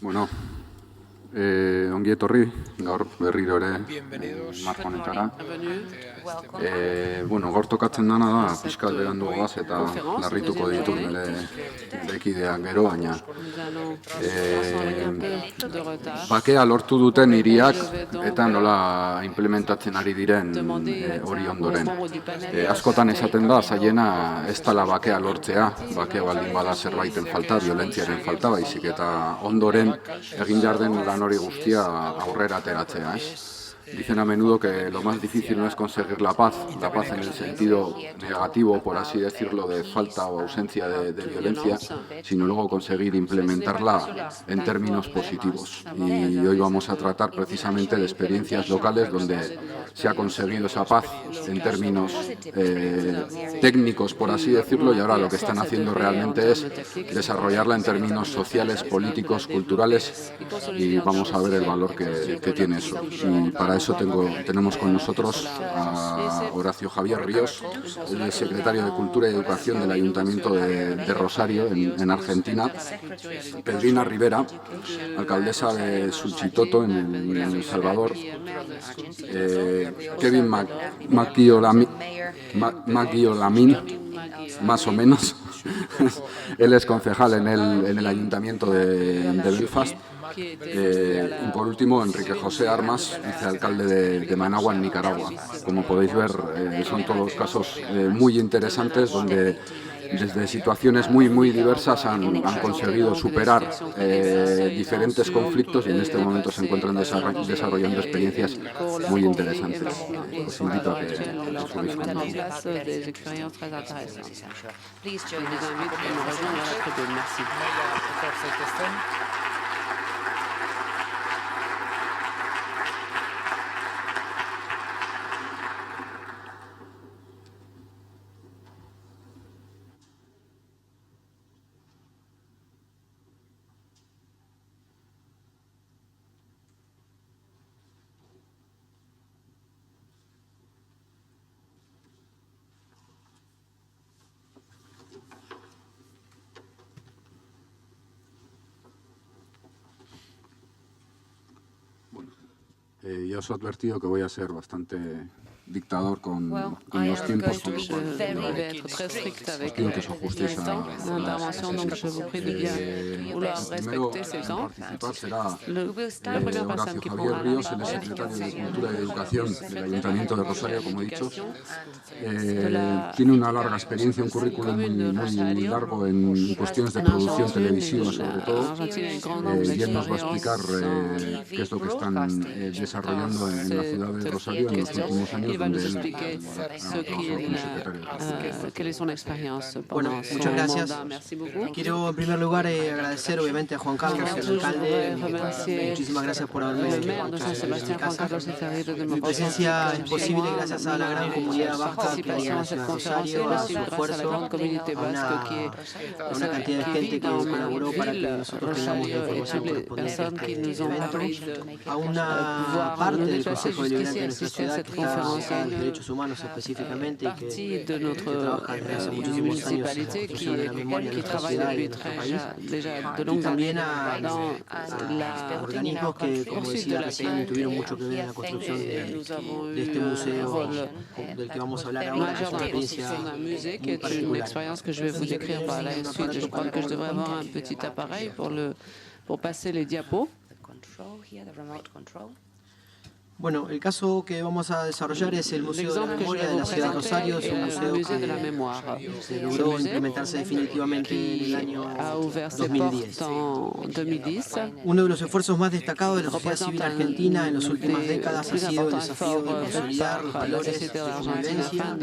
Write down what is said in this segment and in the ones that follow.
Bueno, ongi etorri, gaur berriro ere marko honetara. Bueno, gaur tokatzen dana da, pixkat berandu goaz eta larrituko ditut nire kideak gero, baina bakea lortu duten hiriak eta nola implementatzen ari diren hori ondoren. Askotan esaten da, zailena ez dela bakea lortzea, bakea baldin bada zerbaiten falta, violentziaren falta, baizik eta ondoren egin behar den lan hori guztia aurrera ateratzea, Dicen a menudo que lo más difícil no es conseguir la paz en el sentido negativo, por así decirlo, de falta o ausencia de violencia, sino luego conseguir implementarla en términos positivos. Y hoy vamos a tratar precisamente de experiencias locales donde se ha conseguido esa paz en términos técnicos, por así decirlo, y ahora lo que están haciendo realmente es desarrollarla en términos sociales, políticos, culturales, y vamos a ver el valor que tiene eso. Y para eso tenemos con nosotros a Horacio Javier Ríos, el secretario de Cultura y Educación del Ayuntamiento de Rosario, en Argentina, Pedrina Rivera, alcaldesa de Suchitoto, en El Salvador, Kevin Maguiolamín, más o menos, él es concejal en el Ayuntamiento de Belfast. Y por último, Enrique José Armas, vicealcalde de Managua, en Nicaragua. Como podéis ver, son todos casos muy interesantes donde desde situaciones muy diversas han conseguido superar diferentes conflictos y en este momento se encuentran desarrollando experiencias muy interesantes. Os invito a que subáis conmigo. Ya os he advertido que voy a ser bastante dictador con los tiempos. Os pido que os ajustéis a participar será Horacio Javier Ríos, el secretario de Cultura y Educación del Ayuntamiento de Rosario, como he dicho. Tiene una larga experiencia, un currículum muy largo en cuestiones de producción televisiva, sobre todo. Y él nos va a explicar qué es lo que están desarrollando en la ciudad de Rosario en los últimos años. Bueno, muchas gracias. Quiero en primer lugar agradecer obviamente a Juan Carlos, el alcalde. Muchísimas gracias por haberme invitado a casa. Mi presencia es posible gracias a la gran comunidad vasca que hay en la ciudad de Rosario, a su esfuerzo, a una cantidad de gente que colaboró para que nosotros tengamos la información correspondiente a este evento, a una parte del Consejo Deliberante de nuestra ciudad que está dedicada a los derechos humanos específicamente y que trabaja desde hace muchísimos años en la construcción de la memoria de nuestra ciudad y de nuestro país, y también a organismos que, como decía recién, tuvieron mucho que ver en la construcción de este museo del que vamos a hablar ahora, que es una experiencia muy particular. Bueno, el caso que vamos a desarrollar es el Museo de la Memoria de la Ciudad de Rosario. Es un museo que logró implementarse definitivamente en el año 2010. Uno de los esfuerzos más destacados de la sociedad civil argentina en las últimas décadas ha sido el desafío de consolidar los valores de convivencia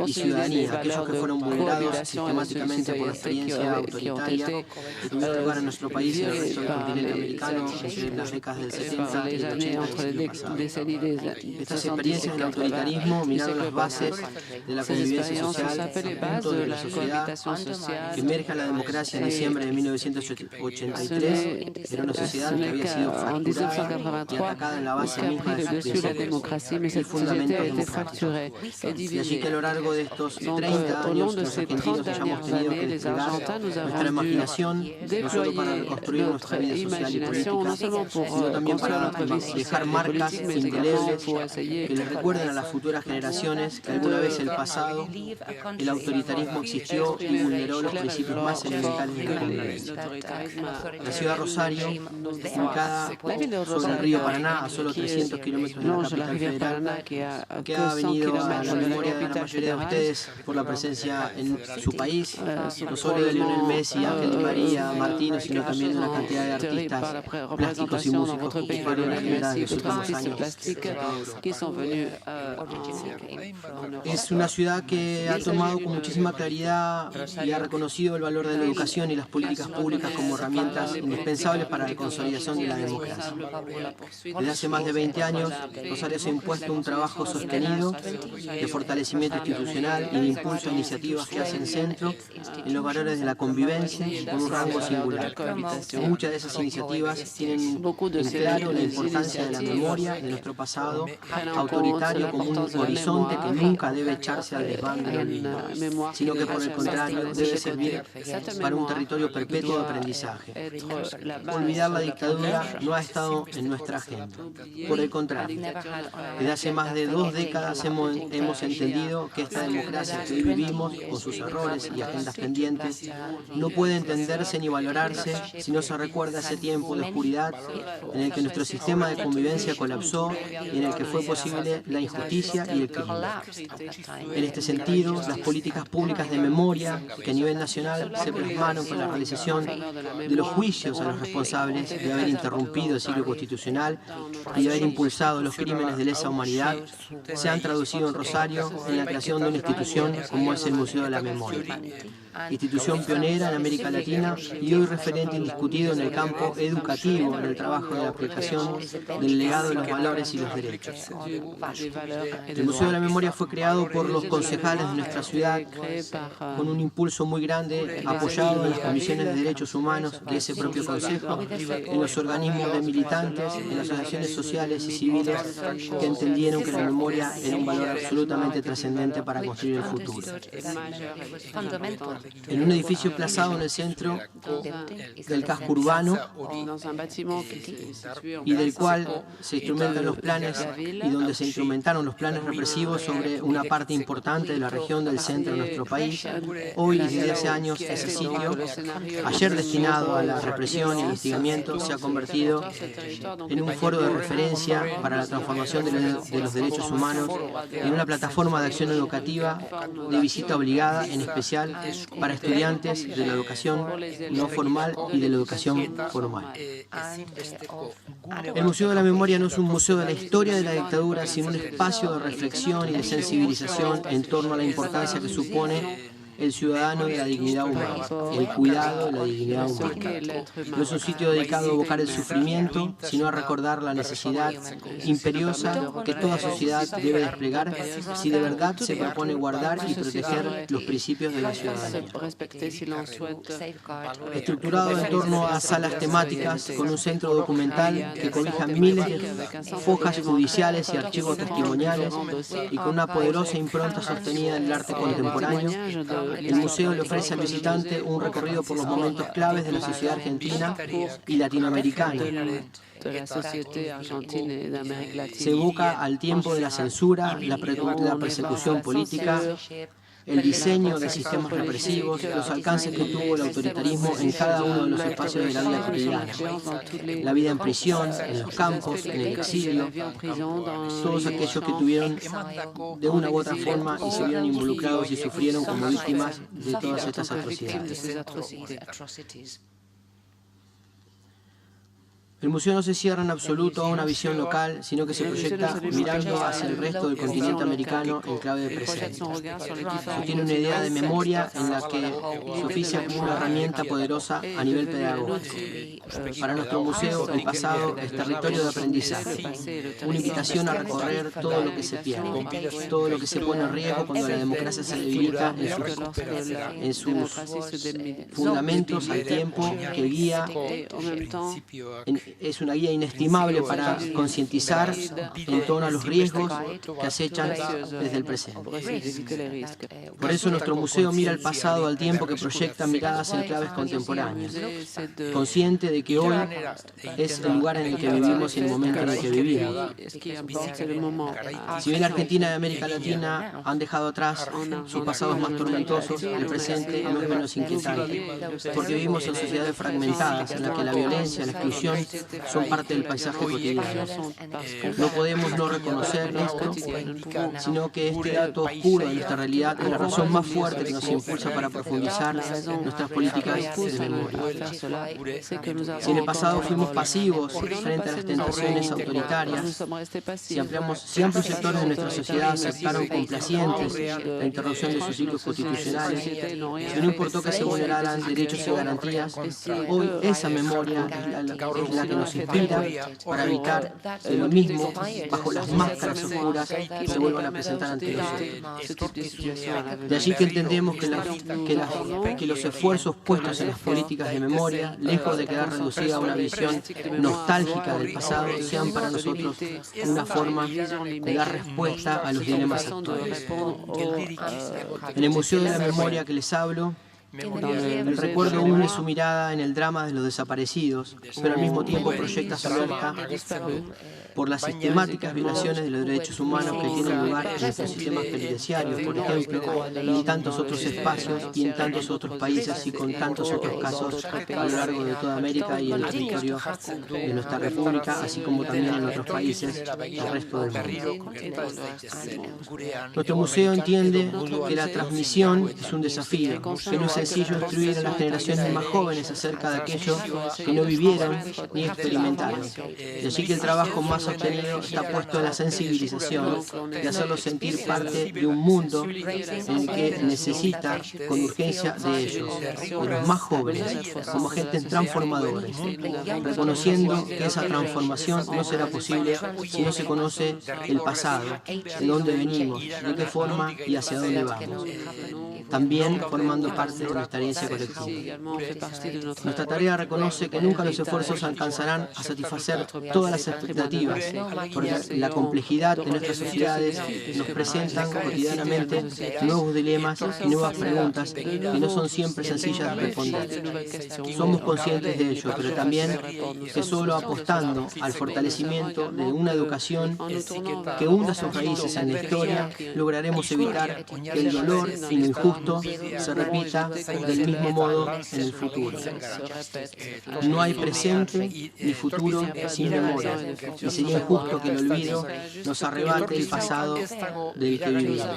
y ciudadanía, aquellos que fueron vulnerados sistemáticamente por la experiencia autoritaria que tuvieron lugar en nuestro país y en el resto del continente americano en las décadas del 70 y del 80 del siglo pasado. Estas experiencias del autoritarismo minaron las bases de la convivencia social, al punto de la sociedad que emerge a la democracia en diciembre de 1983, era una sociedad que había sido fracturada y atacada en la base misma de sus principios y fundamentos democráticos. Y así que a lo largo de estos 30 años los argentinos hayamos tenido que desplegar nuestra imaginación, no solo para reconstruir nuestra vida social y política, sino también para dejar marcas indelebles que les recuerden a las futuras generaciones que alguna vez el pasado, el autoritarismo existió y vulneró los principios más elementales de la convivencia. La ciudad de Rosario, ubicada sobre el río Paraná, a solo 300 kilómetros de la capital federal, que ha venido a la memoria de la mayoría de ustedes por la presencia en su país, no solo de Lionel Messi, Ángel Di María, Martino, sino también de una cantidad de artistas plásticos y músicos que ocuparon la agenda de los últimos años. Es una ciudad que ha tomado con muchísima claridad y ha reconocido el valor de la educación y las políticas públicas como herramientas indispensables para la consolidación de la democracia. Desde hace más de 20 años, Rosario se ha impuesto un trabajo sostenido de fortalecimiento institucional y de impulso a iniciativas que hacen centro en los valores de la convivencia con un rango singular. Muchas de esas iniciativas tienen en claro la importancia de la memoria de nuestro pasado autoritario como un horizonte que nunca debe echarse al desván del olvido, sino que por el contrario debe servir para un territorio perpetuo de aprendizaje. Olvidar la dictadura no ha estado en nuestra agenda. Por el contrario, desde hace más de 2 décadas hemos entendido que esta democracia que hoy vivimos, con sus errores y agendas pendientes, no puede entenderse ni valorarse si no se recuerda ese tiempo de oscuridad en el que nuestro sistema de convivencia colapsó y en el que fue posible la injusticia y el crimen. En este sentido, las políticas públicas de memoria que a nivel nacional se plasmaron con la realización de los juicios a los responsables de haber interrumpido el siglo constitucional y de haber impulsado los crímenes de lesa humanidad, se han traducido en Rosario en la creación de una institución como es el Museo de la Memoria. Institución pionera en América Latina y hoy referente indiscutido en el campo educativo, en el trabajo de la aplicación del legado de los valores y los derechos. El Museo de la Memoria fue creado por los concejales de nuestra ciudad con un impulso muy grande, apoyado en las comisiones de derechos humanos de ese propio consejo, en los organismos de militantes, en las asociaciones sociales y civiles que entendieron que la memoria era un valor absolutamente trascendente para construir el futuro. En un edificio emplazado en el centro del casco urbano y del cual se instrumentan los planes y donde se instrumentaron los planes represivos sobre una parte importante de la región del centro de nuestro país. Hoy, desde hace años, ese sitio, ayer destinado a la represión y el hostigamiento, se ha convertido en un foro de referencia para la transformación de los derechos humanos, en una plataforma de acción educativa de visita obligada, en especial para estudiantes de la educación no formal y de la educación formal. El Museo de la Memoria no es un museo de la historia de la dictadura, sino un espacio de reflexión y de sensibilización en torno a la importancia que supone el ciudadano y la dignidad humana, el cuidado de la dignidad humana. No es un sitio dedicado a evocar el sufrimiento, sino a recordar la necesidad imperiosa que toda sociedad debe desplegar si de verdad se propone guardar y proteger los principios de la ciudadanía. Estructurado en torno a salas temáticas, con un centro documental que cobija miles de fojas judiciales y archivos testimoniales y con una poderosa impronta sostenida en el arte contemporáneo, el museo le ofrece al visitante un recorrido por los momentos claves de la sociedad argentina y latinoamericana. Se evoca al tiempo de la censura, la persecución política, el diseño de sistemas represivos, los alcances que tuvo el autoritarismo en cada uno de los espacios de la vida cotidiana. La vida en prisión, en los campos, en el exilio, todos aquellos que tuvieron de una u otra forma y se vieron involucrados y sufrieron como víctimas de todas estas atrocidades. El museo no se cierra en absoluto a una visión local, sino que se proyecta mirando hacia el resto del continente americano en clave de presente. Sostiene una idea de memoria en la que se oficia como una herramienta poderosa a nivel pedagógico. Para nuestro museo, el pasado es territorio de aprendizaje, una invitación a recorrer todo lo que se pierde, todo lo que se pone en riesgo cuando la democracia se debilita en sus fundamentos al tiempo que guía. Es una guía inestimable para concientizar en torno a los riesgos que acechan desde el presente. Por eso nuestro museo mira al pasado, al tiempo que proyecta miradas en claves contemporáneas, consciente de que hoy es el lugar en el que vivimos y el momento en el que vivimos. Si bien Argentina y América Latina han dejado atrás sus pasados más tormentosos, el presente no es menos inquietante, porque vivimos en sociedades fragmentadas en las que la violencia, la exclusión son parte del paisaje cotidiano. No podemos no reconocer esto, sino que este dato oscuro de nuestra realidad es la razón más fuerte que nos impulsa para profundizar nuestras políticas de memoria. Si en el pasado fuimos pasivos frente a las tentaciones autoritarias, si amplios sectores de nuestra sociedad aceptaron complacientes la interrupción de sus ciclos constitucionales, si no importó que se vulneraran derechos y garantías, hoy esa memoria es la que nos inspira para evitar que lo mismo, bajo las máscaras oscuras, se vuelvan a presentar ante nosotros. De allí que entendemos que los esfuerzos puestos en las políticas de memoria, lejos de quedar reducida a una visión nostálgica del pasado, sean para nosotros una forma de dar respuesta a los dilemas actuales. En el Museo de la Memoria que les hablo, el recuerdo une su mirada en el drama de los desaparecidos, pero al mismo tiempo proyecta su alerta por las sistemáticas violaciones de los derechos humanos que tienen lugar en nuestros sistemas penitenciarios, por ejemplo, y en tantos otros espacios y en tantos otros países y con tantos otros casos a lo largo de toda América y en el territorio de nuestra república, así como también en otros países del resto del mundo. Nuestro museo entiende que la transmisión es un desafío, que no es sencillo instruir a las generaciones más jóvenes acerca de aquello que no vivieron ni experimentaron. Y así que el trabajo más obtenido está puesto en la sensibilización, de hacerlos sentir parte de un mundo en el que necesita con urgencia de ellos, de los más jóvenes, como agentes transformadores, reconociendo que esa transformación no será posible si no se conoce el pasado, de dónde venimos, de qué forma y hacia dónde vamos. También formando parte de nuestra herencia colectiva. Nuestra tarea reconoce que nunca los esfuerzos alcanzarán a satisfacer todas las expectativas, porque la complejidad de nuestras sociedades nos presentan cotidianamente nuevos dilemas y nuevas preguntas que no son siempre sencillas de responder. Somos conscientes de ello, pero también que solo apostando al fortalecimiento de una educación que hunda sus raíces en la historia, lograremos evitar que el dolor y lo injusto se repita del mismo modo en el futuro. No hay presente ni futuro sin memoria, y sería injusto que el olvido nos arrebate el pasado del que vivimos.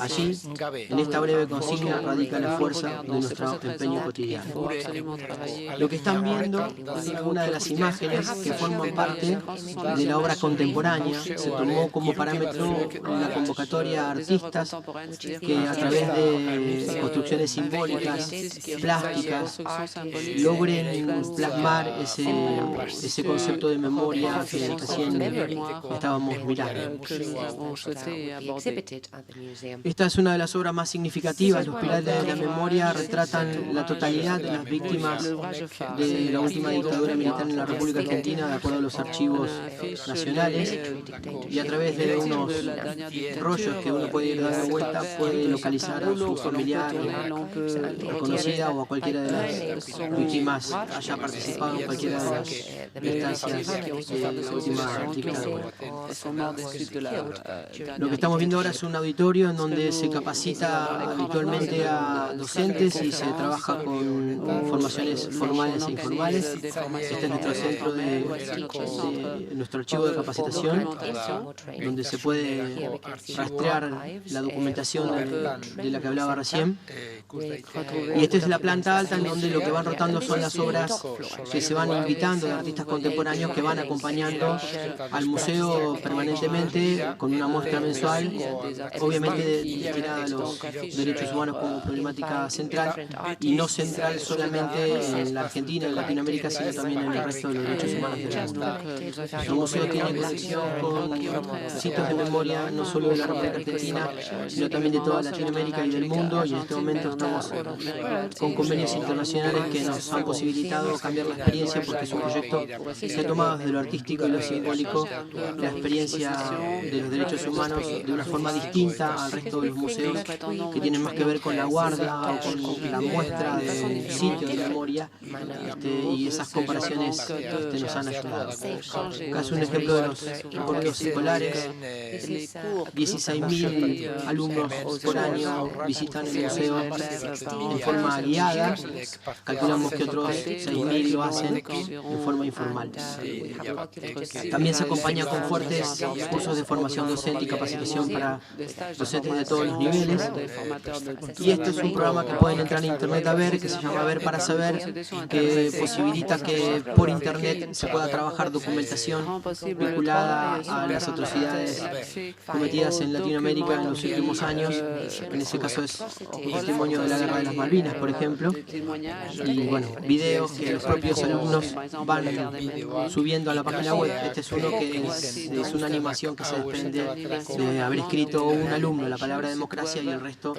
Allí, en esta breve consigna, radica la fuerza de nuestro empeño cotidiano. Lo que están viendo es una de las imágenes que forman parte de la obra contemporánea. Se tomó como parámetro la convocatoria a artistas que a través de construcciones simbólicas, plásticas, logren plasmar ese concepto de memoria que recién estábamos mirando. Esta es una de las obras más significativas. Los pilares de la memoria retratan la totalidad de las víctimas de la última dictadura militar en la República Argentina, de acuerdo a los archivos nacionales, y a través de unos rollos que uno puede ir dando vuelta, puede localizar a su familiar reconocida o a cualquiera de las víctimas haya participado en cualquiera de las instancias de la última dictadura. Lo que estamos viendo ahora es un auditorio en donde se capacita habitualmente a docentes y se trabaja con formaciones formales e informales. Este es nuestro centro de nuestro archivo de capacitación, donde se puede rastrear la documentación de la que hablamos hablaba recién. Y esta es la planta alta en donde lo que van rotando son las obras que se van invitando de artistas contemporáneos que van acompañando al museo permanentemente con una muestra mensual, obviamente destinada a los derechos humanos como problemática central, y no central solamente en la Argentina, en Latinoamérica, sino también en el resto de los derechos humanos del mundo. El museo tiene conexión con sitios de memoria no solo de la República Argentina, sino también de toda Latinoamérica y del mundo, y en este momento estamos con convenios internacionales que nos han posibilitado cambiar la experiencia, porque es un proyecto que ha tomado desde lo artístico y lo simbólico la experiencia de los derechos humanos de una forma distinta al resto de los museos, que tienen más que ver con la guarda o con la muestra de sitios de memoria, y esas comparaciones nos han ayudado. Acá es un ejemplo de los recorridos escolares. 16.000 alumnos por año visitan el museo en forma guiada. Calculamos que otros 6.000 lo hacen en forma informal. También se acompaña con fuertes cursos de formación docente y capacitación para docentes de todos los niveles. Y este es un programa que pueden entrar en internet a ver, que se llama Ver para Saber, que posibilita que por internet se pueda trabajar documentación vinculada a las atrocidades cometidas en Latinoamérica en los últimos años. En ese caso es el testimonio de la Guerra de las Malvinas, por ejemplo, y bueno, videos que los propios alumnos van subiendo a la página web. Este es uno que es una animación que se desprende de haber escrito un alumno la palabra democracia y el resto,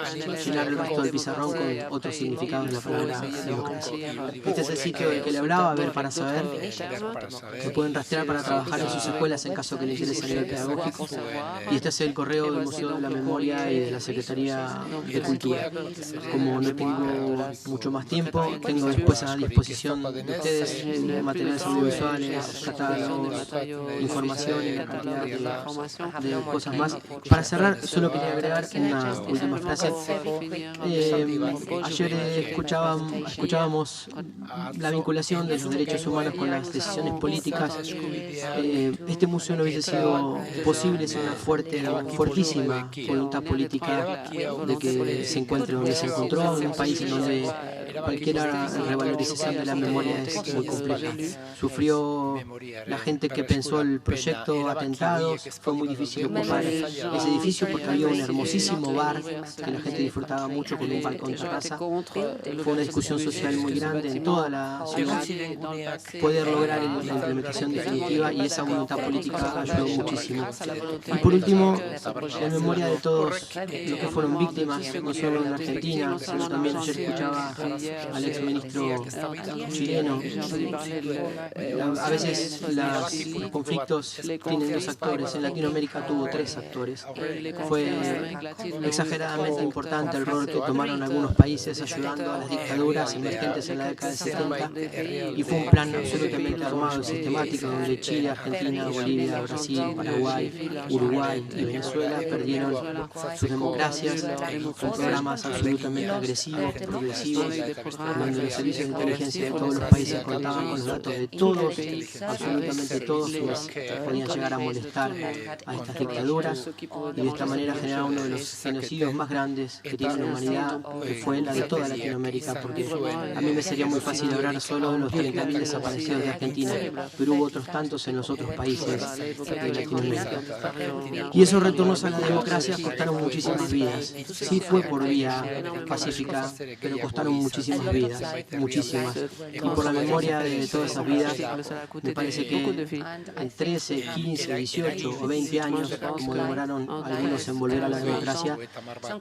llenar el resto del pizarrón con otros significados de la palabra democracia. Este es el sitio del que le hablaba, Ver para Saber, que pueden rastrear para trabajar en sus escuelas en caso que les interese a nivel pedagógico. Y este es el correo del Museo de la Memoria y de la Secretaría de Cultura. Como no tengo mucho más tiempo, tengo después a disposición de ustedes materiales audiovisuales, catálogos, información y una cantidad de cosas más. Para cerrar, solo quería agregar una última frase. Ayer escuchábamos la vinculación de los derechos humanos con las decisiones políticas. Este museo no hubiese sido posible sin una fuertísima voluntad política de que se encuentre donde se encontró, en un país en donde cualquier revalorización de la memoria es muy compleja. Sufrió la gente que pensó el proyecto atentados, fue muy difícil ocupar ese edificio porque había un hermosísimo bar que la gente disfrutaba mucho con un balcón de terraza. Fue una discusión social muy grande en toda la ciudad, poder lograr la implementación definitiva, y esa voluntad política ayudó muchísimo. Y por último, en memoria de todos los que fueron víctimas, no solo en Argentina, sino también ayer escuchaba al exministro chileno. A veces los conflictos tienen dos actores, en Latinoamérica tuvo tres actores. Fue exageradamente importante el rol que tomaron algunos países ayudando a las dictaduras emergentes en la década del 70, y fue un plan absolutamente armado y sistemático donde Chile, Argentina, Bolivia, Brasil, Paraguay, Uruguay y Venezuela perdieron sus democracias con programas absolutamente agresivos, progresivos, donde los servicios de inteligencia de todos los países contaban con los datos de todos, absolutamente todos quienes podían llegar a molestar a estas dictaduras, y de esta manera generar uno de los genocidios más grandes que tiene la humanidad, que fue la de toda Latinoamérica, porque a mí me sería muy fácil hablar solo de los 30.000 desaparecidos de Argentina, pero hubo otros tantos en los otros países de Latinoamérica. Y esos retornos a la democracia costaron muchísimas vidas. Sí fue por vía pacífica, pero costaron muchísimas vidas, muchísimas. Y por la memoria de todas esas vidas, me parece que en 13, 15, 18 o 20 años, como demoraron algunos en volver a la democracia,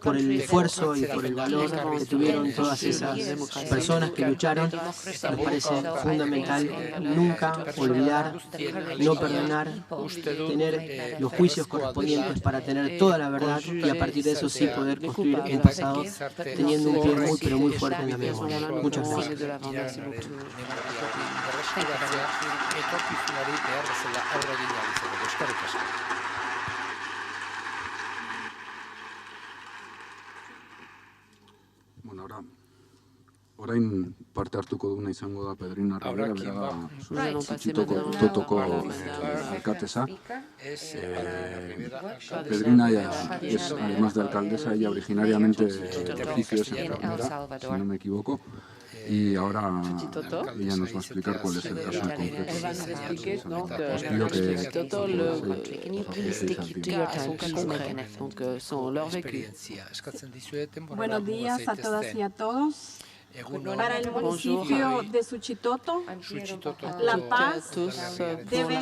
por el esfuerzo y por el valor que tuvieron todas esas personas que lucharon, nos parece fundamental nunca olvidar, no perdonar, tener los juicios correspondientes para tener toda la verdad, y a partir de eso sí poder construir un pasado teniendo un pie muy pero muy fuerte en la memoria. Muchas gracias. Bueno, ahora Orain parte hartuko duguna izango da Pedrina Rivera, bera Right. Totoko alcaldesa. Pedrina es, además de alcaldesa, ella originariamente de oficio es enfermera, si no me equivoco. Y ahora ella nos va a explicar cuál es el caso en concreto. Elle va nous expliquer donc Os pido que Toto, son cas concret, donc leur vécu. Buenos días a todas y a todos. Para el municipio de Suchitoto, la paz debe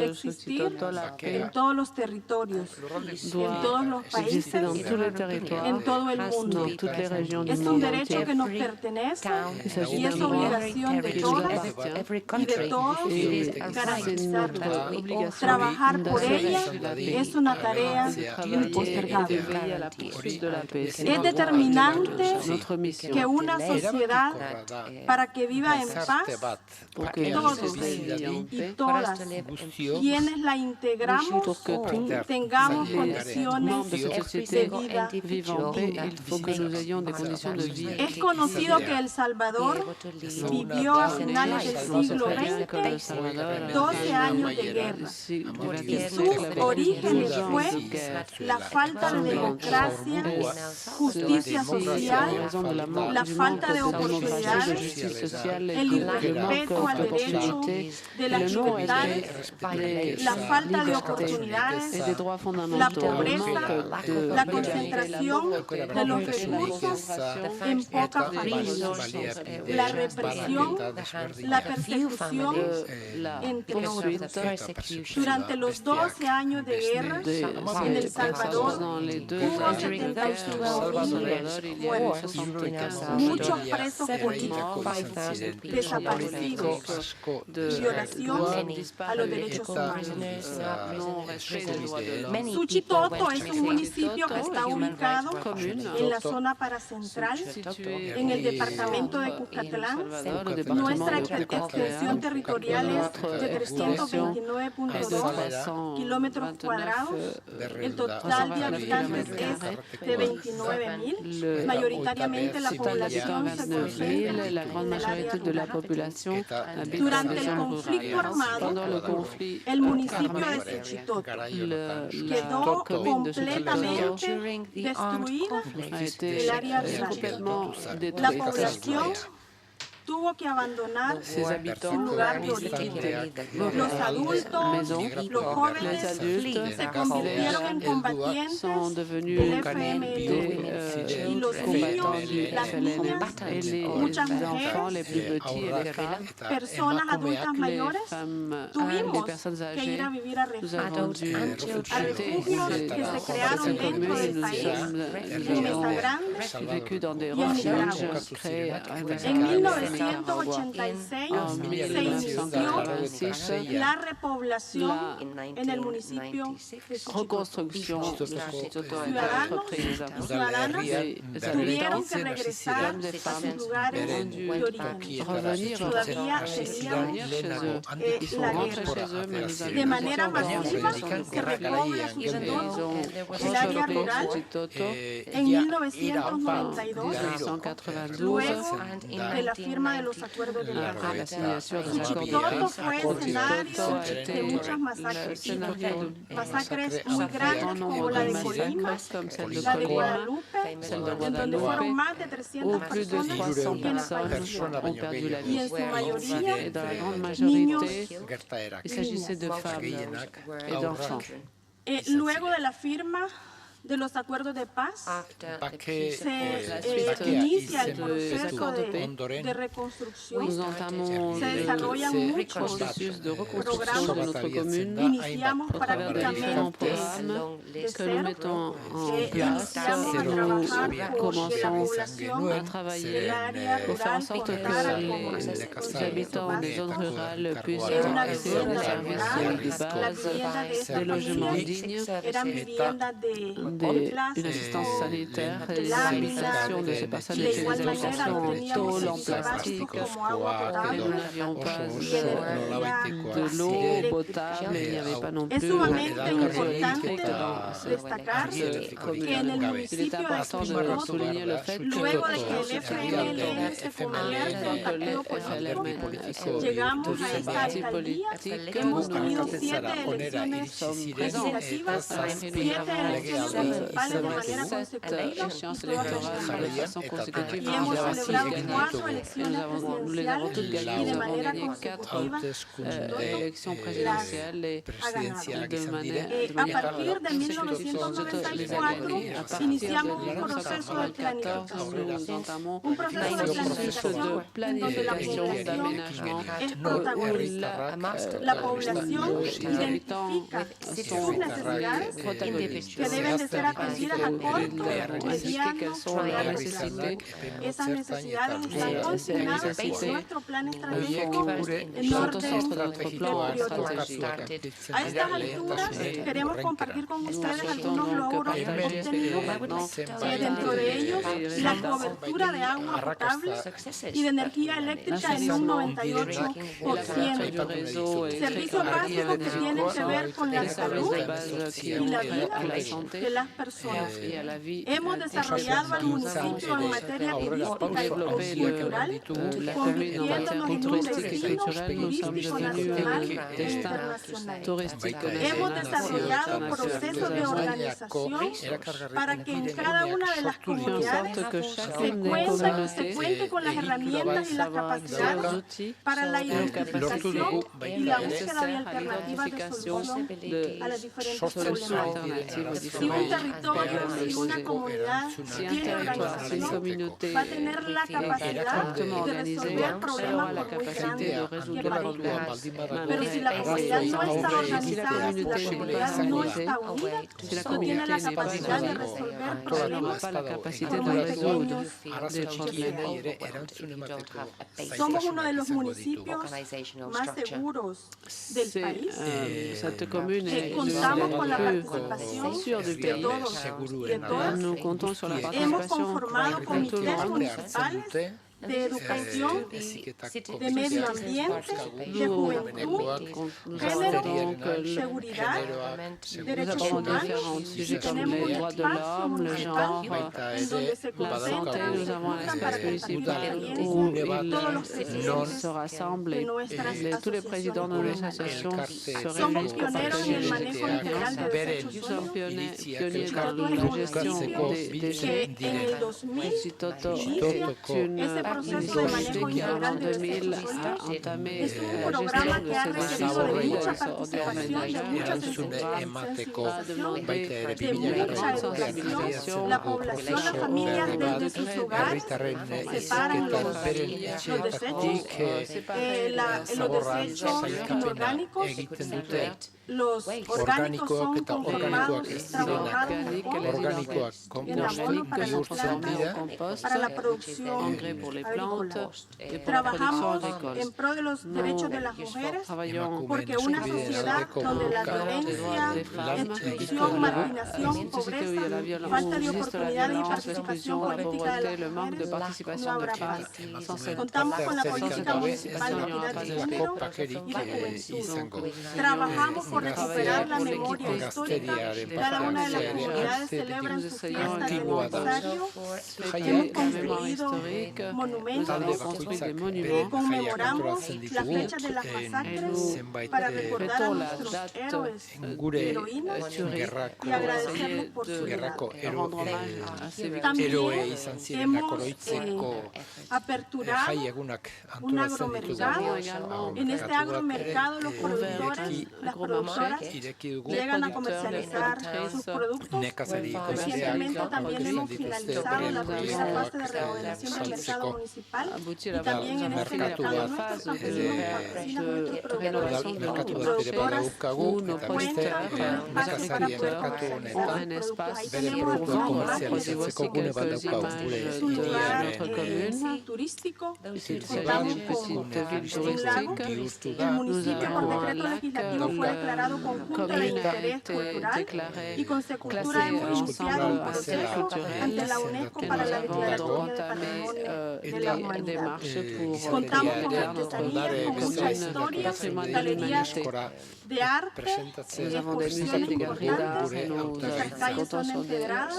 existir en todos los territorios, en todos los países, en todo el mundo. Es un derecho que nos pertenece y es obligación de todas y de todos garantizarla. Trabajar por ella es una tarea impostergable. Es determinante que una sociedad, para que viva en paz, todos y todas quienes la integramos tengamos condiciones de vida dignas. Es conocido que El Salvador vivió a finales del siglo XX 12 años de guerra y sus orígenes fue la falta de democracia, justicia social, la falta de oportunidades, el irrespeto al derecho de las libertades, la falta de oportunidades, la pobreza, la concentración de los recursos en pocas familias, la represión, la persecución, entre otros. Durante los 12 años de guerra en El Salvador hubo 75.000 muertos, muchos presos políticos, desaparecidos, violación a los derechos humanos. Suchitoto es un municipio que está ubicado en la zona paracentral, en el departamento de Cuscatlán. Nuestra extensión territorial es de 329.2 kilómetros cuadrados. El total de habitantes es de 29.000. Mayoritariamente la población se concentra la grande majorité de la population habite durante el conflicto armado. El municipio de Suchitoto quedó completamente destruido, el área rural. La población tuvo que abandonar su lugar de origen. Los adultos, los jóvenes se convirtieron en combatientes del FMLN y los niños, las niñas, muchas mujeres, personas adultas mayores, tuvimos que ir a vivir a refugios que se crearon dentro del país, en Mesa Grande y en Nicaragua. En 1986 se inició la repoblación en el municipio de Suchitoto. Ciudadanos y ciudadanas tuvieron que regresar a sus lugares de origen. Todavía tenían la guerra. De manera masiva se repobla Suchitoto, el área rural, en 1992, luego de la firma de los acuerdos de la paz. Suchitoto fue escenario de muchas masacres muy grandes como la de Colima, la de Guadalupe, en donde fueron más de 300 personas perdió la vida, y en su mayoría niños Il s'agissait de femmes et d'enfants. Luego de la firma de los acuerdos de paz, se inicia el proceso de reconstrucción. Se desarrollan muchos programas. Iniciamos prácticamente de cero. Iniciamos a trabajar con la población del área rural para Les habitants des zones rurales puissent una accéder aux vivienda services de rural. Las base, viviendas de des logements estas dignes, eran viviendas de une assistance sanitaire et l'habitación de ces personnes utilisaient les solutions en tôle, en plastique, et nous n'avions pas de l'eau potable, et il n'y avait pas non plus de réseau électrique dans cette commune. Il est important de souligner le fait que le parti politique, nous sommes présents et cette échéance électorale de façon consécutive. Nous les avons toutes gagnées. Nous avons gagné 4 élections présidentielles et de manière iniciamos un proceso de planificación, nous entamons un proceso de processus de planification, d'aménagement, où la población les habitants sont protagonistes. que deben de ser atendidas a corto, mediano, Quelles sont leurs nécessités. esas necesidades están consignadas en nuestro plan estratégico en Sont au centre de notre plan stratégique. A estas alturas queremos compartir con ustedes algunos logros obtenidos, dentro de ellos la cobertura de agua potable y de energía eléctrica en un 98%. Servicios básicos que tienen que ver con la salud y la vida de las personas. Hemos desarrollado al municipio en materia turística y cultural, convirtiéndonos en un destino turístico nacional e internacional. Hemos desarrollado procesos de organización para que en cada una de las comunidades se cuente con las herramientas y las capacidades para la identificación y la búsqueda de alternativas de solución a las diferentes problemáticas. Si un territorio y una comunidad tiene organización, va a tener la capacidad de resolver problemas por muy grandes que parezcan. Pero si la comunidad no está organizada, si la comunidad no está unida, no tiene la capacidad de resolver problemas por muy pequeños que somos uno de los municipios más seguros del país. Contamos con la participación de todos, de todas. Hemos conformado comités municipales de educación, de medio ambiente, de juventud, género, seguridad, derechos humanos. Tenemos un espacio municipal en donde se concentran para compartir todos los presidentes de nuestras asociaciones. Somos pioneros en el manejo integral de desechos sólidos. Que en el 2000 ese proceso de manejo integral de desechos sólidos es un programa que ha recibido de mucha participación, de mucha sensibilización, de mucha educación. La población, las familias desde sus hogares separan los desechos, los desechos inorgánicos. Los orgánicos son confirmados, trabajados en abono para la producción agrícola. Trabajamos en pro de los derechos de las mujeres, porque una sociedad donde la violencia, exclusión, marginación, pobreza, falta de oportunidades y participación política de las mujeres, no habrá paz. Contamos con la política municipal de equidad de género y de juventud. Trabajamos por recuperar la memoria histórica. Cada una de las comunidades celebra en su fiesta de aniversario. Hemos construido monumentos, conmemoramos las fechas de las masacres para recordar a nuestros héroes y heroínas y agradecerles por su vida. También hemos aperturado un agromercado. En este agromercado los productores, las productoras llegan a comercializar sus productos. Recientemente también hemos finalizado la primera fase de remodelación del mercado municipal y aboutir à también en este mercatu mercado bat nuestro, que es de rénovation de merkatu nos bat ere marchés badaukagu, où nos eta producteurs, beste nos nekazarien agriculteurs merkatu ont honetan un espace bere pour produktuak vendre, produire komerzializatzeko aussi gune bat quelques daukagu images gure es un de lugar notre commune. turístico. Il s'agit Contamos d'une con petite ville un lago. touristique. El municipio por Nous avons un decreto lac, legislativo fue declarado la conjunto de commune a interés été cultural déclarée y Consecultura classée hemos iniciado un ensemble proceso d'intérêt culturel ante la UNESCO et para nous la avons declaratoria de entamé patrimonio de la des humanidad. démarches pour Contamos con déclarer notre artesanías, con mucha commune historia, patrimoine de galerías l'humanité. de arte, Nous avons des musées exposiciones de galeries d'art importantes. et nos Nuestras calles son cantons sont des empedradas,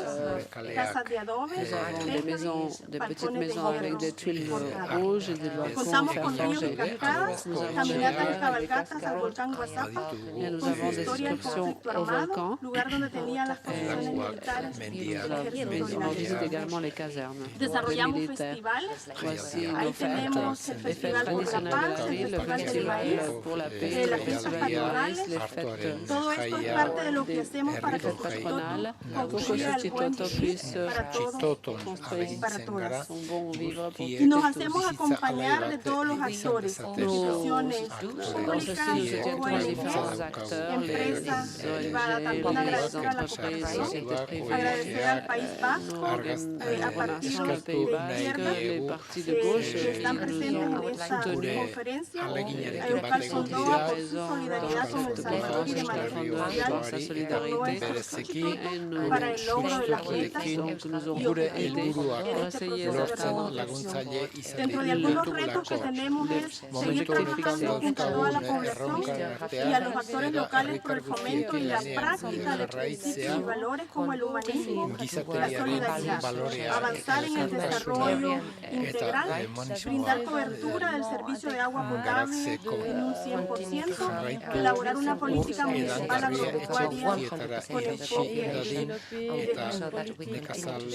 casas de adobe, nous avons des maisons, des petites balcones de maisons avec hierro des tuiles forjadas. rouges et des balcons Contamos fer con ríos y forgé. cascadas, Nous avons caminatas y des cabalgatas al volcán Guazapa, et nous con su avons des historia del excursions conflicto au armado, volcan. lugar donde tenían las posiciones militares del ejército On visite libanés. également les casernes des Desarrollamos militaires. festivales. Voici Ahí nos fêtes, tenemos el les fêtes Festival por la traditionnelles de Paz, la el ville, le Festival del festival Maíz, pour la paix, las le fiestas festival du maïs, patronales. les fêtes Todo esto es parte de lo que hacemos para que fêtes patronales, pour que construya ce el buen Titoto vivir puisse para todos Toton y para todas. son bon vivre pour Y nos toutes et hacemos tous. acompañar de todos los actores, instituciones Dans ceci, nous públicas, soutiennent tous les différents ONG, acteurs, les empresas privadas. ONG, También les agradecer a la entreprises, cooperación, sociétés privées, agradecer al País Basco, nous a remercions partidos le Pays de Basque, izquierda les partis de gauche que están qui nous presentes ont en esta soutenus. conferencia, Aleginarekin a Euskal bat Sondoa egotea, por su solidaridad con El Salvador y de manera especial pour sa solidarité et nous para el logro de las metas donc nous ont gure aidé helburuak pour essayer lortzen d'atteindre laguntzaile izan Dentro de algunos retos que ditugulako. tenemos es seguir Momentu honetan trabajando entre toda la dauzkagun población erronkan y a los artean, actores locales por el fomento y la práctica de principios y valores como el humanismo, la solidaridad, balorea avanzar en el desarrollo integral, brindar cobertura del servicio de agua potable en un 100%, elaborar una política municipal agropecuaria con enfoque.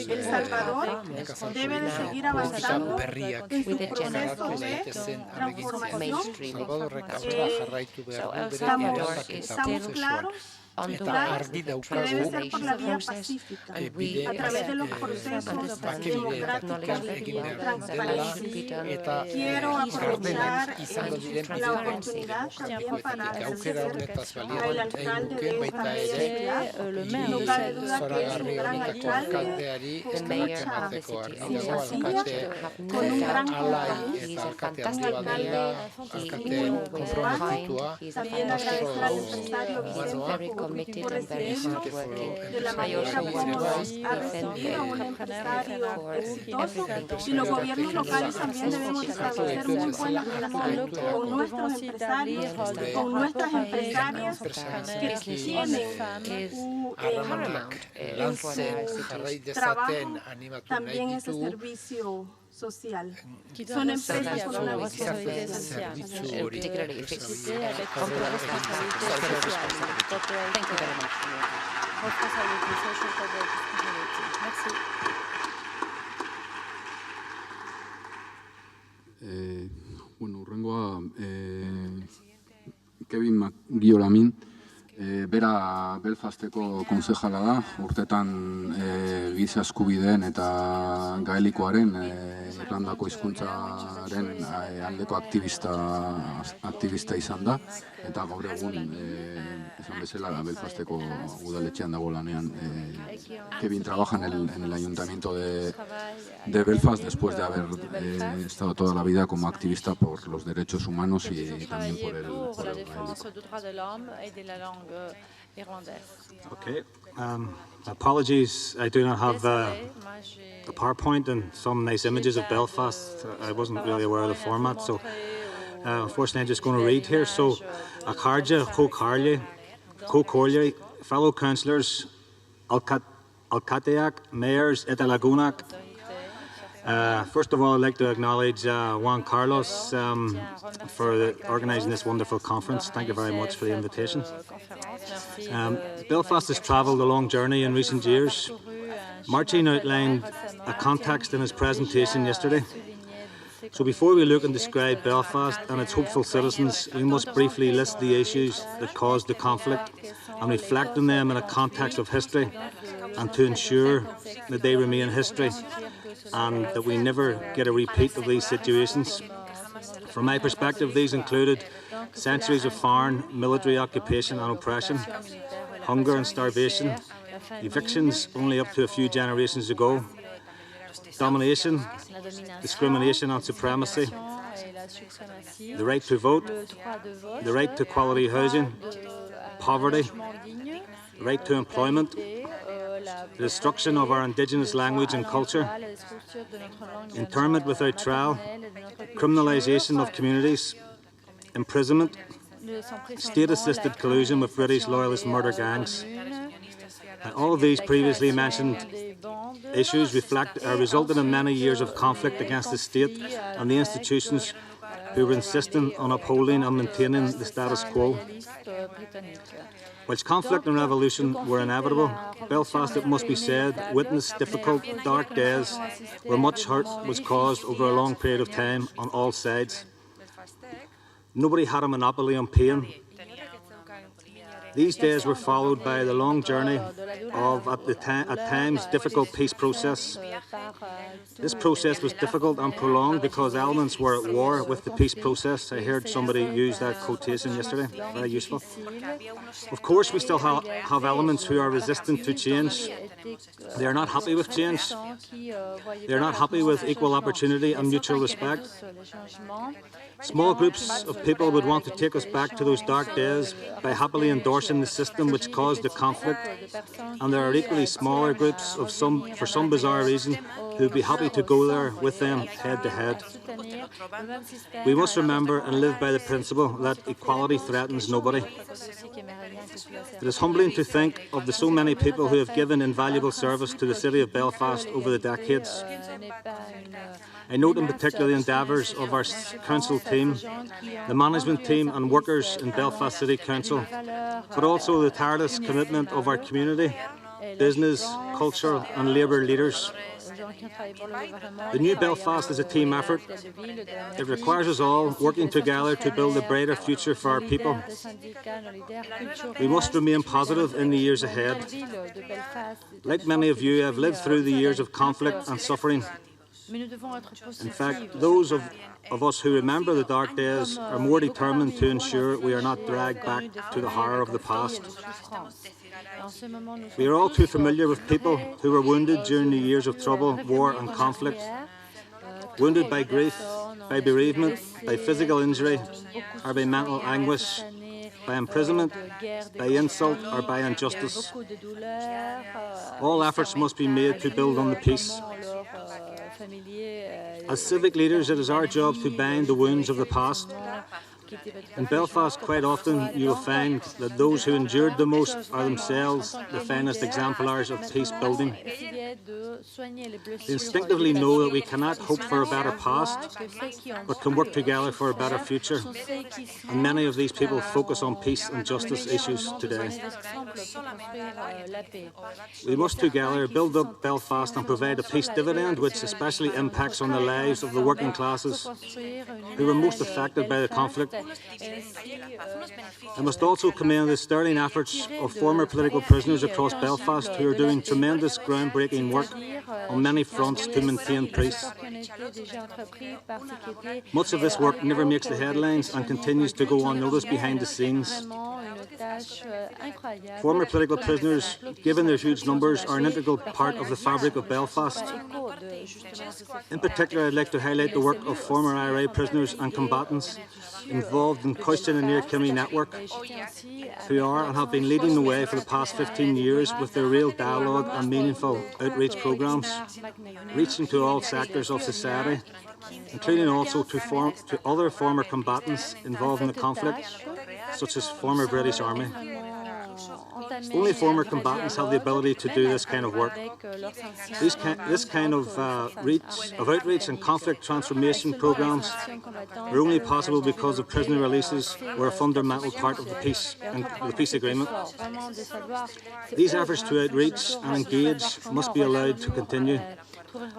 El Salvador debe de seguir avanzando en su proceso de transformación. Estamos claros Eta argi que debe daukagu ser por la vía pacífica, a través de los procesos democráticos y transparentes. eta Quiero aprovechar izango diren la oportunidad también para aukera agradecer honetaz al baliatu alcalde nuke de baita esta ere ciudad. No cabe duda que es un zoragarri gran honetako alcalde, alkateari eskerrak emateko argi dago sencilla, alkate con un gran alai compromiso. eta alkate handi bat dela, alkate komprometitua, También agradecer al empresario Vicente por recibirnos de la manera como ha recibido a un empresario exitoso, y los gobiernos locales también debemos establecer muy buena relación con nuestros empresarios, con nuestras empresarias que tienen en su trabajo también ese servicio social. Son empresas con una visión social. Particularly efficacité avec responsabilité sociale. Thank you very much. Responsabilité social corporate responsibility. Merci. Bueno, urrengoa Kevin McGiolamin, bera Belfasteko konzejala da, urtetan giza eskubideen eta gaelikoaren Irlandako hizkuntzaren aldeko aktivista izan da, eta gaur egun esan bezala Belfasteko udaletxean dago lanean. Kevin trabaja en el ayuntamiento de Belfast después de haber estado toda la vida como activista por los derechos humanos y también por el gaélico. Okay. Apologies, I do not have the PowerPoint and some nice images of Belfast. I wasn't really aware of the format, so unfortunately I'm just going to read here. So, Akarja, Kokorje, fellow councillors, Alcateac, mayors, Etalagunac. First of all, I'd like to acknowledge Juan Carlos for organising this wonderful conference. Thank you very much for the invitation. Belfast has travelled a long journey in recent years. Martin outlined a context in his presentation yesterday. So before we look and describe Belfast and its hopeful citizens, we must briefly list the issues that caused the conflict and reflect on them in a context of history and to ensure that they remain history and that we never get a repeat of these situations. From my perspective, these included centuries of foreign military occupation and oppression, hunger and starvation, evictions only up to a few generations ago, domination, discrimination and supremacy, the right to vote, the right to quality housing, poverty, the right to employment, the destruction of our indigenous language and culture, internment without trial, criminalisation of communities, imprisonment, state-assisted collusion with British loyalist murder gangs. All of these previously mentioned issues resulted in many years of conflict against the state and the institutions who were insisting on upholding and maintaining the status quo. Whilst conflict and revolution were inevitable, Belfast, it must be said, witnessed difficult, dark days where much hurt was caused over a long period of time on all sides. Nobody had a monopoly on pain. These days were followed by the long journey of, at times, difficult peace process. This process was difficult and prolonged because elements were at war with the peace process. I heard somebody use that quotation yesterday, very useful. Of course, we still have elements who are resistant to change. They are not happy with change. They are not happy with equal opportunity and mutual respect. Small groups of people would want to take us back to those dark days by happily endorsing the system which caused the conflict, and there are equally smaller groups for some bizarre reason who would be happy to go there with them head to head. We must remember and live by the principle that equality threatens nobody. It is humbling to think of the so many people who have given invaluable service to the city of Belfast over the decades. I note in particular the endeavours of our council team, the management team and workers in Belfast City Council, but also the tireless commitment of our community, business, culture and labour leaders. The new Belfast is a team effort. It requires us all working together to build a brighter future for our people. We must remain positive in the years ahead. Like many of you, I have lived through the years of conflict and suffering. In fact, those of us who remember the dark days are more determined to ensure we are not dragged back to the horror of the past. We are all too familiar with people who were wounded during the years of trouble, war and conflict, wounded by grief, by bereavement, by physical injury or by mental anguish, by imprisonment, by insult or by injustice. All efforts must be made to build on the peace. As civic leaders, it is our job to bind the wounds of the past. In Belfast, quite often you will find that those who endured the most are themselves the finest exemplars of peace building. They instinctively know that we cannot hope for a better past, but can work together for a better future. And many of these people focus on peace and justice issues today. We must together build up Belfast and provide a peace dividend which especially impacts on the lives of the working classes who were most affected by the conflict. I must also commend the sterling efforts of former political prisoners across Belfast who are doing tremendous groundbreaking work on many fronts to maintain peace. Much of this work never makes the headlines and continues to go unnoticed behind the scenes. Former political prisoners, given their huge numbers, are an integral part of the fabric of Belfast. In particular, I'd like to highlight the work of former IRA prisoners and combatants involved in Coistin and Near Kimmy Network, who are and have been leading the way for the past 15 years with their real dialogue and meaningful outreach programmes, reaching to all sectors of society, including also to other former combatants involved in the conflict, such as former British Army. Only former combatants have the ability to do this kind of work. This kind of outreach and conflict transformation programmes were only possible because of prisoner releases were a fundamental part of the peace agreement. These efforts to outreach and engage must be allowed to continue.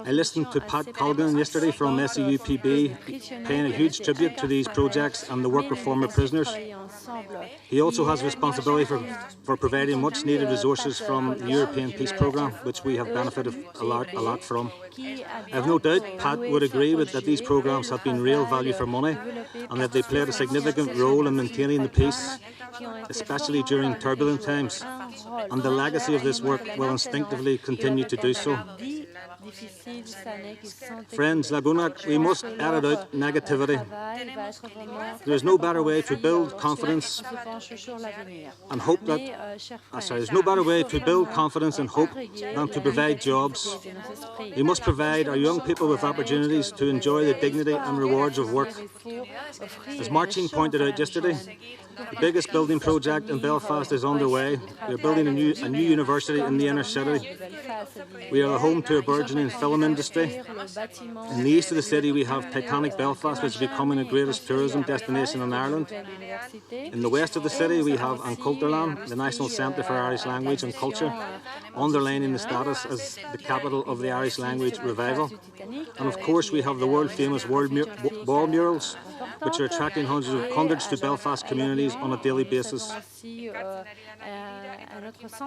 I listened to Pat Colgan yesterday from SEUPB paying a huge tribute to these projects and the work of former prisoners. He also has responsibility for providing much needed resources from the European Peace Programme, which we have benefited a lot from. I have no doubt Pat would agree with that these programmes have been real value for money and that they played a significant role in maintaining the peace, especially during turbulent times, and the legacy of this work will instinctively continue to do so. Friends, Lagunak, we must edit out negativity. There is no better way to build confidence and hope there's no better way to build confidence and hope than to provide jobs. We must provide our young people with opportunities to enjoy the dignity and rewards of work. As Marcin pointed out yesterday, the biggest building project in Belfast is underway. We are building a new university in the inner city. We are home to a burgeoning film industry. In the east of the city we have Titanic Belfast, which is becoming the greatest tourism destination in Ireland. In the west of the city we have An Cultarlan, the National Centre for Irish Language and Culture, underlining the status as the capital of the Irish language revival. And of course we have the world famous wall murals, which are attracting hundreds to Belfast communities on a daily basis.